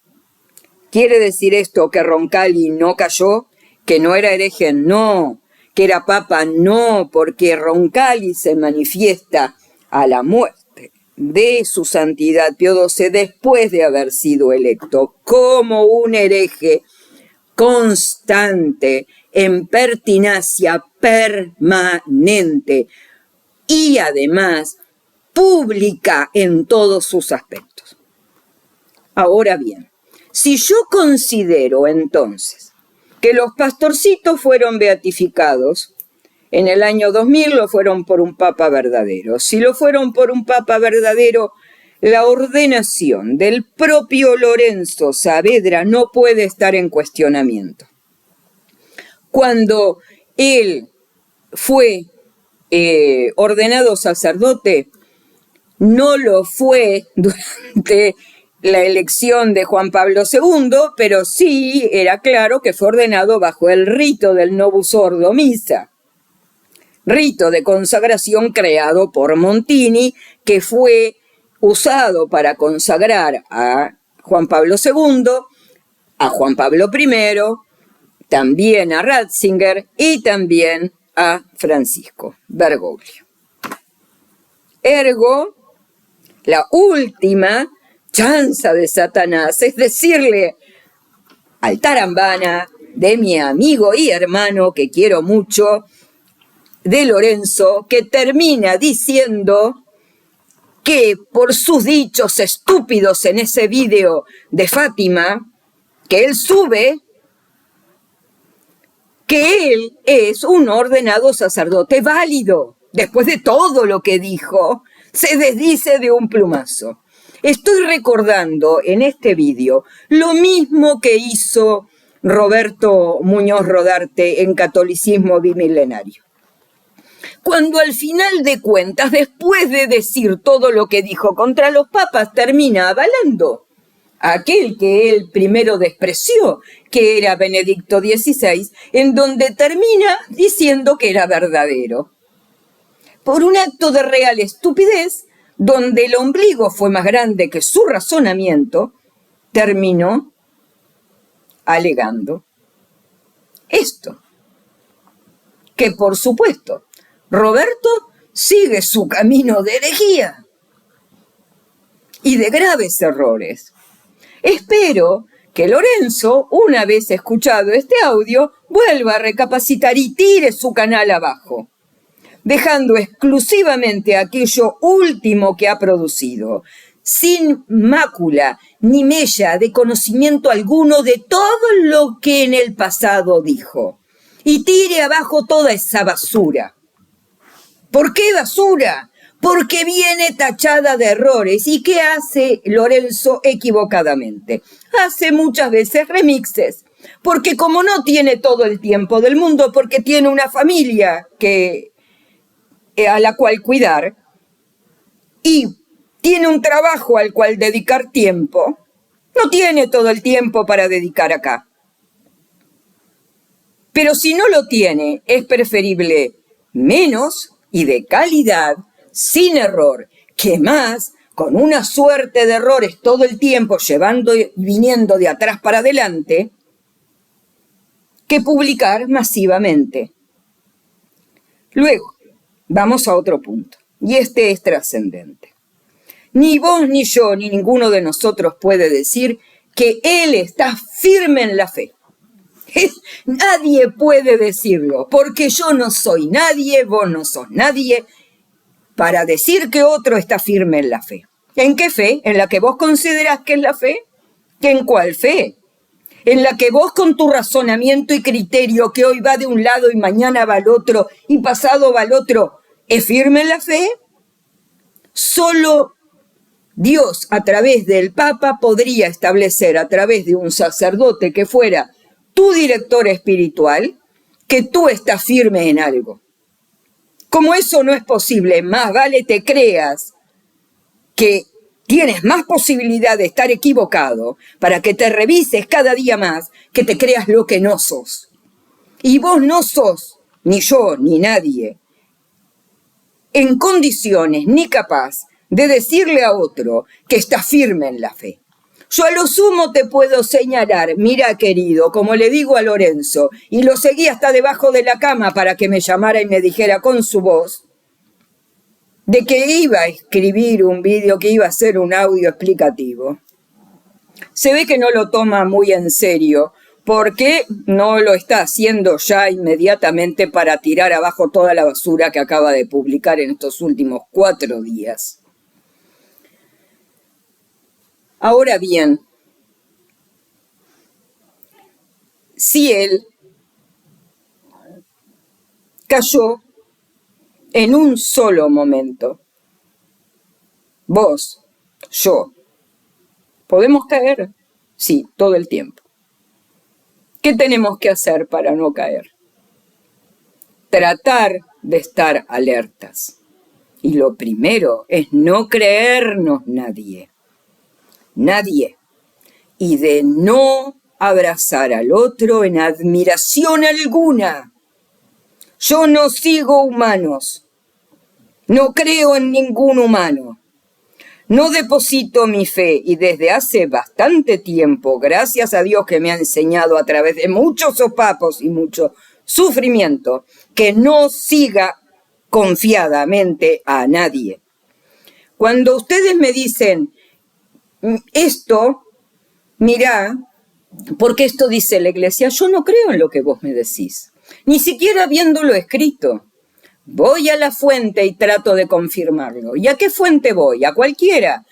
¿Quiere decir esto que Roncalli no cayó? ¿Que no era hereje? No. ¿Que era papa? No, porque Roncalli se manifiesta a la muerte de su santidad Pío XII después de haber sido electo como un hereje constante, en pertinacia permanente y además pública en todos sus aspectos. Ahora bien, si yo considero entonces que los pastorcitos fueron beatificados en el año 2000, lo fueron por un papa verdadero. Si lo fueron por un papa verdadero, la ordenación del propio Lorenzo Saavedra no puede estar en cuestionamiento. Cuando él fue ordenado sacerdote, no lo fue durante la elección de Juan Pablo II, pero sí era claro que fue ordenado bajo el rito del Novus Ordo Missa, rito de consagración creado por Montini, que fue usado para consagrar a Juan Pablo II, a Juan Pablo I, también a Ratzinger y también a Francisco Bergoglio. Ergo, la última chanza de Satanás es decirle al tarambana de mi amigo y hermano que quiero mucho, de Lorenzo, que termina diciendo que por sus dichos estúpidos en ese vídeo de Fátima, que él sube, que él es un ordenado sacerdote válido. Después de todo lo que dijo, se desdice de un plumazo. Estoy recordando en este vídeo lo mismo que hizo Roberto Muñoz Rodarte en Catolicismo Bimilenario. Cuando al final de cuentas, después de decir todo lo que dijo contra los papas, termina avalando a aquel que él primero despreció, que era Benedicto XVI, en donde termina diciendo que era verdadero. Por un acto de real estupidez, donde el ombligo fue más grande que su razonamiento, terminó alegando esto, que por supuesto Roberto sigue su camino de herejía y de graves errores. Espero que Lorenzo, una vez escuchado este audio, vuelva a recapacitar y tire su canal abajo, dejando exclusivamente aquello último que ha producido, sin mácula ni mella de conocimiento alguno de todo lo que en el pasado dijo, y tire abajo toda esa basura. ¿Por qué basura? Porque viene tachada de errores. ¿Y qué hace Lorenzo equivocadamente? Hace muchas veces remixes, porque como no tiene todo el tiempo del mundo, porque tiene una familia a la cual cuidar y tiene un trabajo al cual dedicar tiempo, no tiene todo el tiempo para dedicar acá. Pero si no lo tiene, es preferible menos y de calidad, sin error, que más, con una suerte de errores todo el tiempo, llevando y viniendo de atrás para adelante, que publicar masivamente. Luego, vamos a otro punto, y este es trascendente. Ni vos, ni yo, ni ninguno de nosotros puede decir que él está firme en la fe. Nadie puede decirlo, porque yo no soy nadie, vos no sos nadie, para decir que otro está firme en la fe. ¿En qué fe? ¿En la que vos considerás que es la fe? ¿En cuál fe? ¿En la que vos con tu razonamiento y criterio, que hoy va de un lado y mañana va al otro y pasado va al otro, es firme en la fe? Solo Dios, a través del Papa, podría establecer a través de un sacerdote que fuera tu director espiritual, que tú estás firme en algo. Como eso no es posible, más vale te creas que tienes más posibilidad de estar equivocado para que te revises cada día más, que te creas lo que no sos. Y vos no sos, ni yo, ni nadie, en condiciones ni capaz de decirle a otro que está firme en la fe. Yo a lo sumo te puedo señalar, mira querido, como le digo a Lorenzo, y lo seguí hasta debajo de la cama para que me llamara y me dijera con su voz, de que iba a escribir un vídeo, que iba a hacer un audio explicativo. Se ve que no lo toma muy en serio, porque no lo está haciendo ya inmediatamente para tirar abajo toda la basura que acaba de publicar en estos últimos 4 días. Ahora bien, si él cayó en un solo momento, vos, yo, ¿podemos caer? Sí, todo el tiempo. ¿Qué tenemos que hacer para no caer? Tratar de estar alertas. Y lo primero es no creernos nadie. Nadie. Y de no abrazar al otro en admiración alguna. Yo no sigo humanos. No creo en ningún humano. No deposito mi fe y desde hace bastante tiempo, gracias a Dios que me ha enseñado a través de muchos sopapos y mucho sufrimiento, que no siga confiadamente a nadie. Cuando ustedes me dicen esto, mirá, porque esto dice la iglesia, yo no creo en lo que vos me decís, ni siquiera viéndolo escrito. Voy a la fuente y trato de confirmarlo. ¿Y a qué fuente voy? ¿A cualquiera?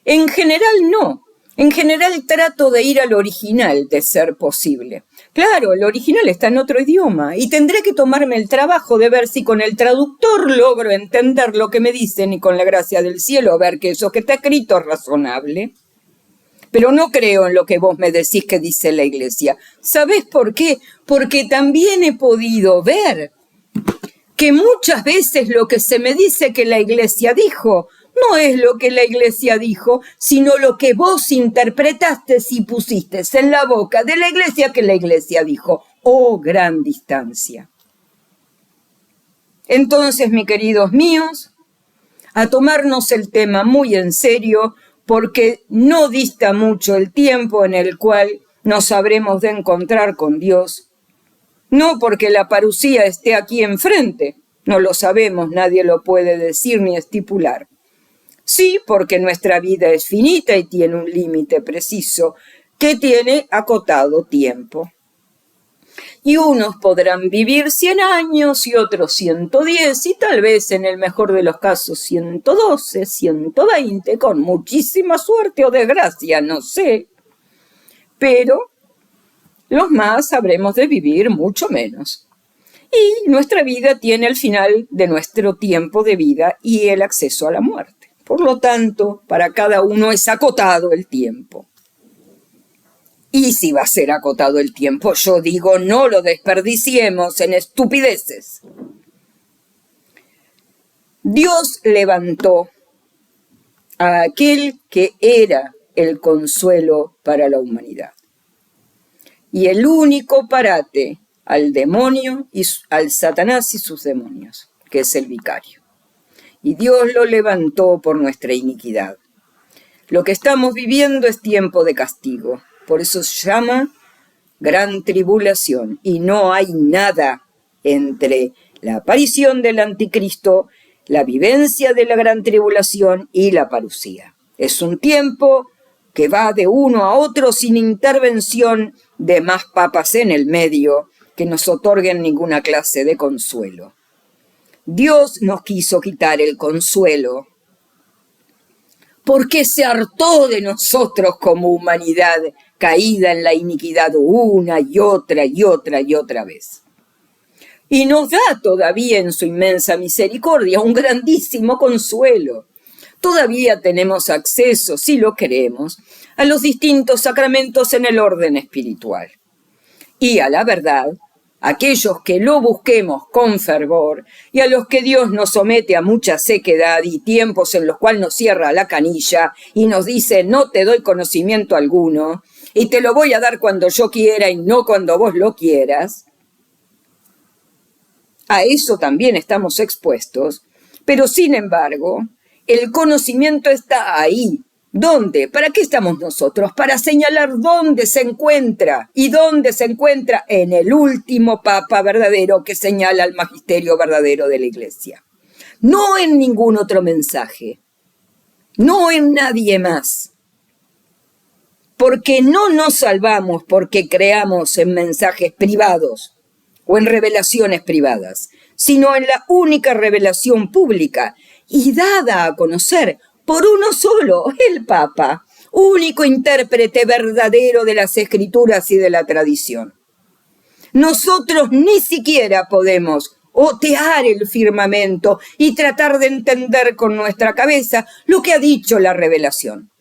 En general no. En general trato de ir al original, de ser posible. Claro, el original está en otro idioma y tendré que tomarme el trabajo de ver si con el traductor logro entender lo que me dicen y con la gracia del cielo ver que eso que está escrito es razonable. Pero no creo en lo que vos me decís que dice la iglesia. ¿Sabés por qué? Porque también he podido ver que muchas veces lo que se me dice que la iglesia dijo no es lo que la iglesia dijo, sino lo que vos interpretaste y pusiste en la boca de la iglesia que la iglesia dijo. ¡Oh, gran distancia! Entonces, mis queridos míos, a tomarnos el tema muy en serio, porque no dista mucho el tiempo en el cual nos habremos de encontrar con Dios. No porque la parusía esté aquí enfrente, no lo sabemos, nadie lo puede decir ni estipular. Sí, porque nuestra vida es finita y tiene un límite preciso que tiene acotado tiempo. Y unos podrán vivir 100 años y otros 110 y tal vez en el mejor de los casos 112, 120, con muchísima suerte o desgracia, no sé. Pero los más habremos de vivir mucho menos. Y nuestra vida tiene el final de nuestro tiempo de vida y el acceso a la muerte. Por lo tanto, para cada uno es acotado el tiempo. Y si va a ser acotado el tiempo, yo digo, no lo desperdiciemos en estupideces. Dios levantó a aquel que era el consuelo para la humanidad. Y el único parate al demonio y al Satanás y sus demonios, que es el vicario. Y Dios lo levantó por nuestra iniquidad. Lo que estamos viviendo es tiempo de castigo. Por eso se llama gran tribulación. Y no hay nada entre la aparición del anticristo, la vivencia de la gran tribulación y la parusía. Es un tiempo que va de uno a otro sin intervención de más papas en el medio que nos otorguen ninguna clase de consuelo. Dios nos quiso quitar el consuelo porque se hartó de nosotros como humanidad caída en la iniquidad una y otra y otra y otra vez. Y nos da todavía en su inmensa misericordia un grandísimo consuelo, todavía tenemos acceso, si lo queremos, a los distintos sacramentos en el orden espiritual. Y a la verdad, aquellos que lo busquemos con fervor y a los que Dios nos somete a mucha sequedad y tiempos en los cuales nos cierra la canilla y nos dice no te doy conocimiento alguno y te lo voy a dar cuando yo quiera y no cuando vos lo quieras, a eso también estamos expuestos, pero sin embargo, el conocimiento está ahí. ¿Dónde? ¿Para qué estamos nosotros? Para señalar dónde se encuentra. ¿Y dónde se encuentra? En el último Papa verdadero que señala el magisterio verdadero de la Iglesia. No en ningún otro mensaje. No en nadie más. Porque no nos salvamos porque creamos en mensajes privados o en revelaciones privadas, sino en la única revelación pública y dada a conocer por uno solo, el Papa, único intérprete verdadero de las Escrituras y de la tradición. Nosotros ni siquiera podemos otear el firmamento y tratar de entender con nuestra cabeza lo que ha dicho la revelación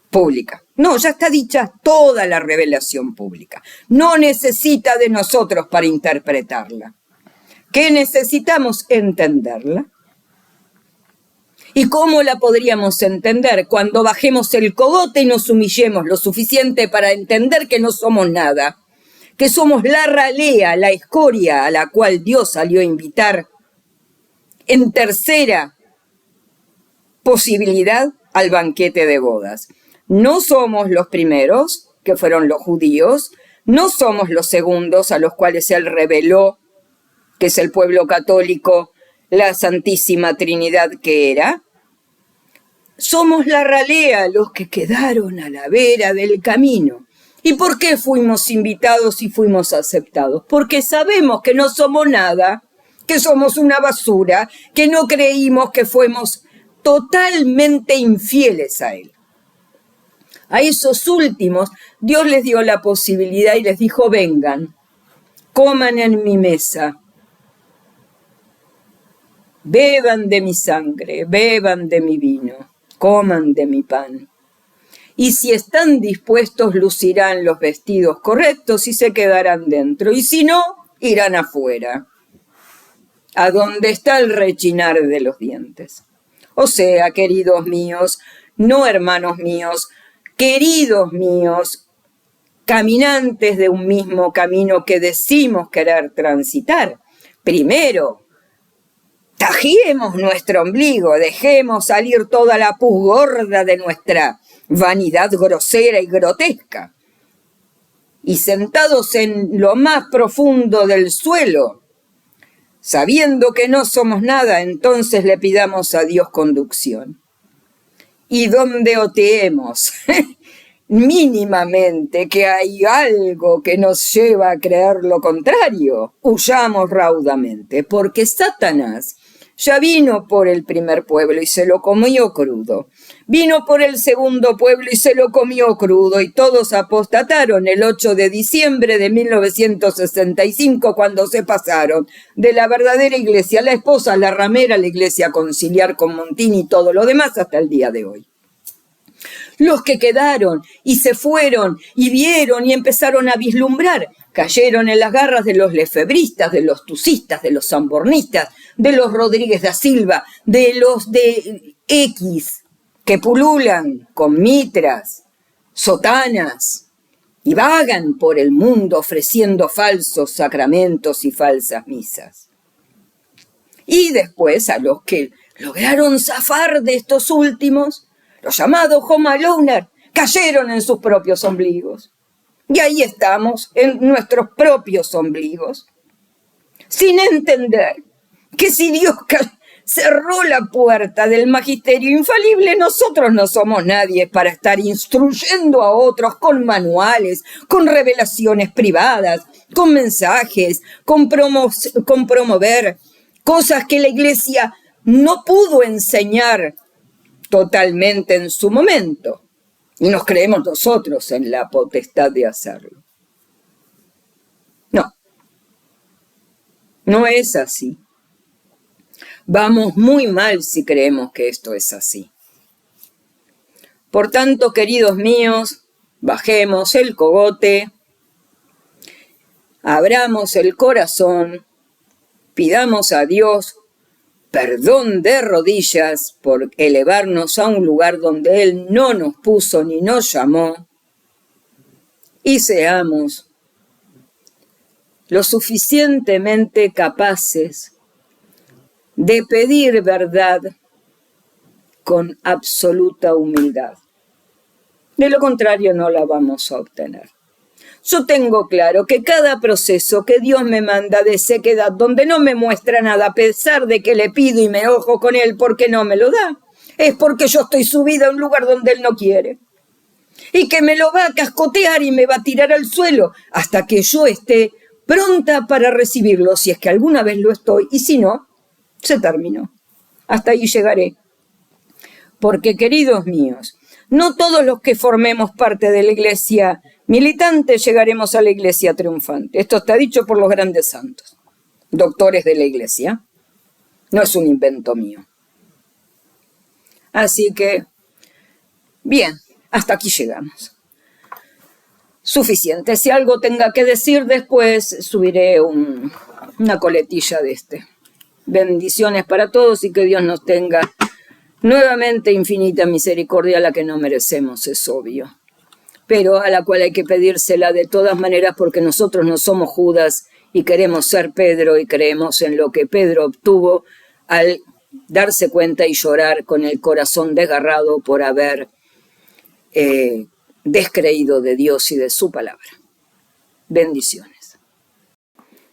pública. No, ya está dicha toda la revelación pública. No necesita de nosotros para interpretarla. ¿Qué necesitamos? Entenderla. ¿Y cómo la podríamos entender? Cuando bajemos el cogote y nos humillemos lo suficiente para entender que no somos nada, que somos la ralea, la escoria a la cual Dios salió a invitar en tercera posibilidad al banquete de bodas. No somos los primeros, que fueron los judíos, no somos los segundos a los cuales Él reveló, que es el pueblo católico, la Santísima Trinidad que era. Somos la ralea, los que quedaron a la vera del camino. ¿Y por qué fuimos invitados y fuimos aceptados? Porque sabemos que no somos nada, que somos una basura, que no creímos, que fuimos totalmente infieles a Él. A esos últimos, Dios les dio la posibilidad y les dijo, vengan, coman en mi mesa, beban de mi sangre, beban de mi vino, coman de mi pan. Y si están dispuestos, lucirán los vestidos correctos y se quedarán dentro. Y si no, irán afuera, a donde está el rechinar de los dientes. O sea, queridos míos, no hermanos míos, queridos míos, caminantes de un mismo camino que decimos querer transitar, primero, tajiemos nuestro ombligo, dejemos salir toda la pus gorda de nuestra vanidad grosera y grotesca. Y sentados en lo más profundo del suelo, sabiendo que no somos nada, entonces le pidamos a Dios conducción. Y donde oteemos mínimamente que hay algo que nos lleva a creer lo contrario, huyamos raudamente, porque Satanás ya vino por el primer pueblo y se lo comió crudo. Vino por el segundo pueblo y se lo comió crudo y todos apostataron el 8 de diciembre de 1965 cuando se pasaron de la verdadera iglesia, la esposa, la ramera, la iglesia conciliar con Montini y todo lo demás hasta el día de hoy. Los que quedaron y se fueron y vieron y empezaron a vislumbrar, cayeron en las garras de los lefebristas, de los tucistas, de los zambornistas, de los Rodríguez da Silva, de los de X, que pululan con mitras, sotanas y vagan por el mundo ofreciendo falsos sacramentos y falsas misas. Y después a los que lograron zafar de estos últimos, los llamados homeloner, cayeron en sus propios ombligos. Y ahí estamos, en nuestros propios ombligos, sin entender que si Dios cerró la puerta del magisterio infalible, nosotros no somos nadie para estar instruyendo a otros con manuales, con revelaciones privadas, con mensajes, con promover cosas que la Iglesia no pudo enseñar totalmente en su momento. Y nos creemos nosotros en la potestad de hacerlo. No, no es así. Vamos muy mal si creemos que esto es así. Por tanto, queridos míos, bajemos el cogote, abramos el corazón, pidamos a Dios perdón de rodillas por elevarnos a un lugar donde Él no nos puso ni nos llamó, y seamos lo suficientemente capaces de pedir verdad con absoluta humildad. De lo contrario, no la vamos a obtener. Yo tengo claro que cada proceso que Dios me manda de sequedad, donde no me muestra nada, a pesar de que le pido y me enojo con Él porque no me lo da, es porque yo estoy subida a un lugar donde Él no quiere. Y que me lo va a cascotear y me va a tirar al suelo hasta que yo esté pronta para recibirlo, si es que alguna vez lo estoy, y si no, se terminó. Hasta ahí llegaré. Porque, queridos míos, no todos los que formemos parte de la iglesia militante llegaremos a la iglesia triunfante. Esto está dicho por los grandes santos, doctores de la iglesia. No es un invento mío. Así que, bien, hasta aquí llegamos. Suficiente. Si algo tenga que decir después, subiré una coletilla de este. Bendiciones para todos y que Dios nos tenga nuevamente infinita misericordia, la que no merecemos, es obvio, pero a la cual hay que pedírsela de todas maneras porque nosotros no somos Judas y queremos ser Pedro y creemos en lo que Pedro obtuvo al darse cuenta y llorar con el corazón desgarrado por haber descreído de Dios y de su palabra. Bendiciones.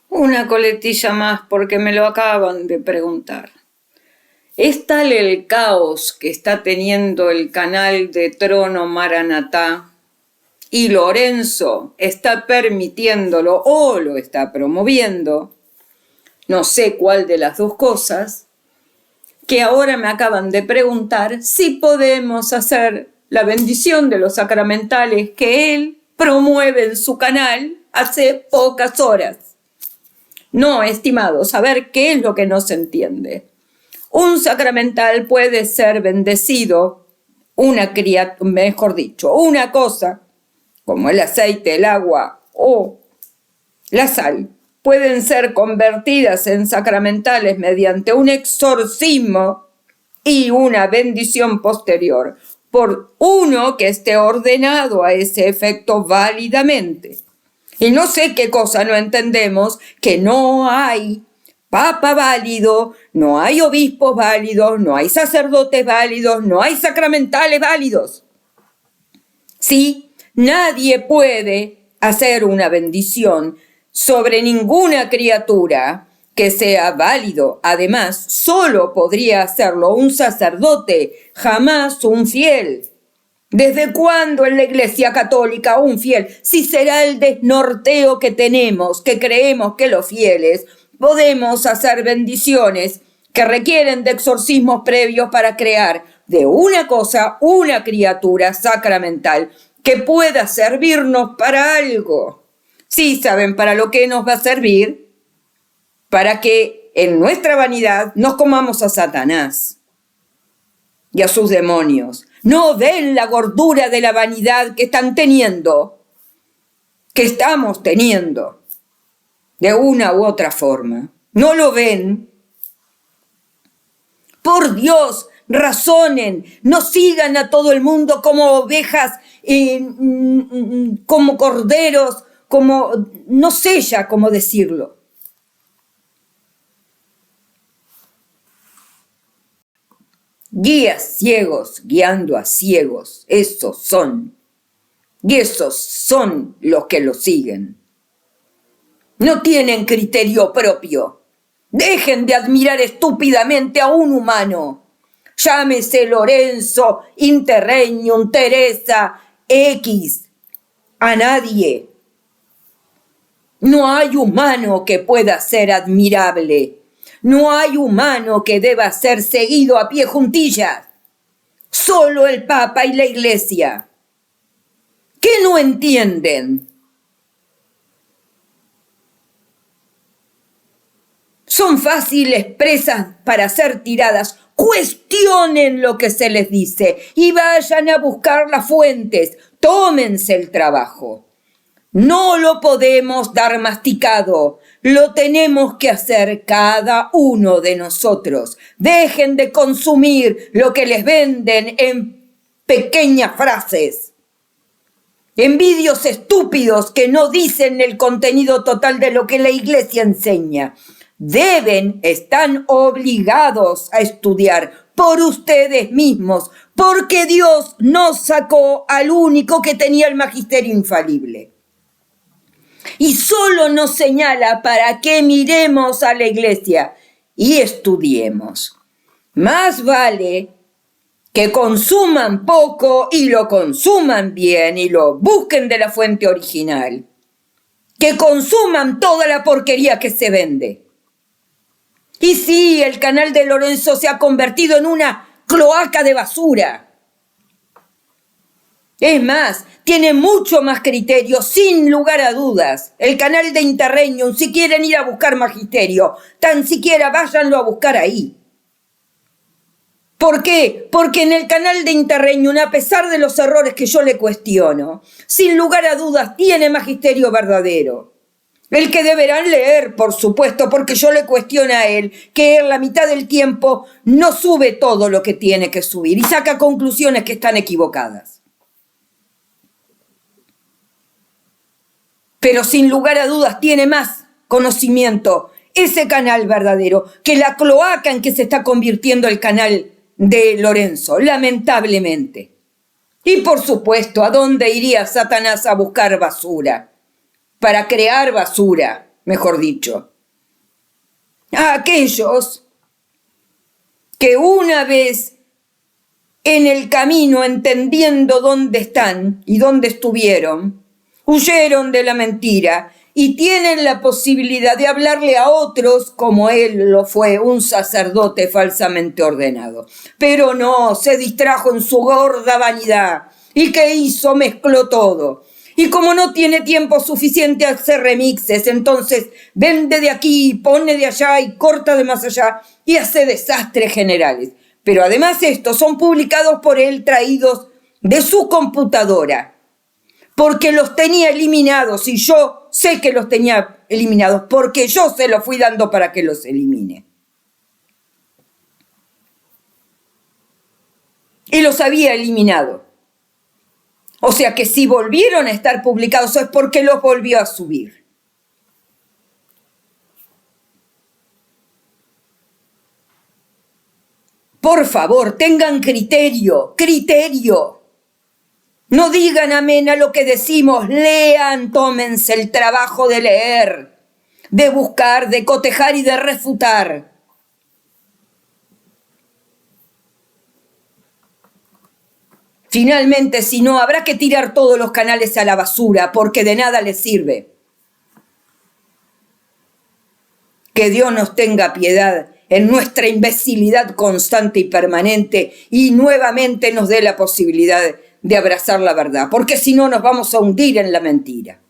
Una coletilla más porque me lo acaban de preguntar. ¿Es tal el caos que está teniendo el canal de Trono Maranatá y Lorenzo está permitiéndolo o lo está promoviendo? No sé cuál de las dos cosas, que ahora me acaban de preguntar si podemos hacer la bendición de los sacramentales que él promueve en su canal hace pocas horas. No, estimados, a ver qué es lo que no se entiende. Un sacramental puede ser bendecido, una cosa, como el aceite, el agua o la sal, pueden ser convertidas en sacramentales mediante un exorcismo y una bendición posterior por uno que esté ordenado a ese efecto válidamente. Y no sé qué cosa no entendemos, que no hay papa válido, no hay obispos válidos, no hay sacerdotes válidos, no hay sacramentales válidos. Sí, nadie puede hacer una bendición sobre ninguna criatura que sea válido. Además, solo podría hacerlo un sacerdote, jamás un fiel. ¿Desde cuándo en la Iglesia Católica un fiel? Si será el desnorteo que tenemos, que creemos que los fieles podemos hacer bendiciones que requieren de exorcismos previos para crear de una cosa una criatura sacramental que pueda servirnos para algo. Sí, ¿saben para lo que nos va a servir? Para que en nuestra vanidad nos comamos a Satanás y a sus demonios. No ven la gordura de la vanidad que están teniendo, que estamos teniendo, de una u otra forma. ¿No lo ven? Por Dios, razonen, no sigan a todo el mundo como ovejas, como corderos, como, no sé ya cómo decirlo. Guías ciegos guiando a ciegos, esos son. Y esos son los que lo siguen. No tienen criterio propio. Dejen de admirar estúpidamente a un humano. Llámese Lorenzo, Interregnum, Teresa, X. A nadie. No hay humano que pueda ser admirable. No hay humano que deba ser seguido a pie juntillas. Solo el Papa y la Iglesia. ¿Qué no entienden? Son fáciles presas para ser tiradas cuestionen lo que se les dice y vayan a buscar las fuentes, tómense el trabajo. No lo podemos dar masticado, lo tenemos que hacer cada uno de nosotros. Dejen de consumir lo que les venden en pequeñas frases, en vídeos estúpidos que no dicen el contenido total de lo que la Iglesia enseña. Están obligados a estudiar por ustedes mismos, porque Dios nos sacó al único que tenía el magisterio infalible. Y solo nos señala para que miremos a la Iglesia y estudiemos. Más vale que consuman poco y lo consuman bien y lo busquen de la fuente original, que consuman toda la porquería que se vende. Y sí, el canal de Lorenzo se ha convertido en una cloaca de basura. Es más, tiene mucho más criterio, sin lugar a dudas. El canal de Interregnum, si quieren ir a buscar magisterio, tan siquiera váyanlo a buscar ahí. ¿Por qué? Porque en el canal de Interregnum, a pesar de los errores que yo le cuestiono, sin lugar a dudas tiene magisterio verdadero. El que deberán leer, por supuesto, porque yo le cuestiono a él que en la mitad del tiempo no sube todo lo que tiene que subir y saca conclusiones que están equivocadas. Pero sin lugar a dudas tiene más conocimiento ese canal verdadero que la cloaca en que se está convirtiendo el canal de Lorenzo, lamentablemente. Y por supuesto, ¿a dónde iría Satanás a buscar basura? Para crear basura, mejor dicho. A aquellos que una vez en el camino, entendiendo dónde están y dónde estuvieron, huyeron de la mentira y tienen la posibilidad de hablarle a otros como él lo fue, un sacerdote falsamente ordenado. Pero no, se distrajo en su gorda vanidad. ¿Y qué hizo? Mezcló todo. Y como no tiene tiempo suficiente a hacer remixes, entonces vende de aquí, pone de allá y corta de más allá y hace desastres generales. Pero además estos son publicados por él, traídos de su computadora, porque los tenía eliminados y yo sé que los tenía eliminados, porque yo se los fui dando para que los elimine. Y los había eliminado. O sea que si volvieron a estar publicados es porque los volvió a subir. Por favor, tengan criterio. No digan amén a lo que decimos, lean, tómense el trabajo de leer, de buscar, de cotejar y de refutar. Finalmente, si no, habrá que tirar todos los canales a la basura, porque de nada les sirve. Que Dios nos tenga piedad en nuestra imbecilidad constante y permanente y nuevamente nos dé la posibilidad de abrazar la verdad, porque si no nos vamos a hundir en la mentira.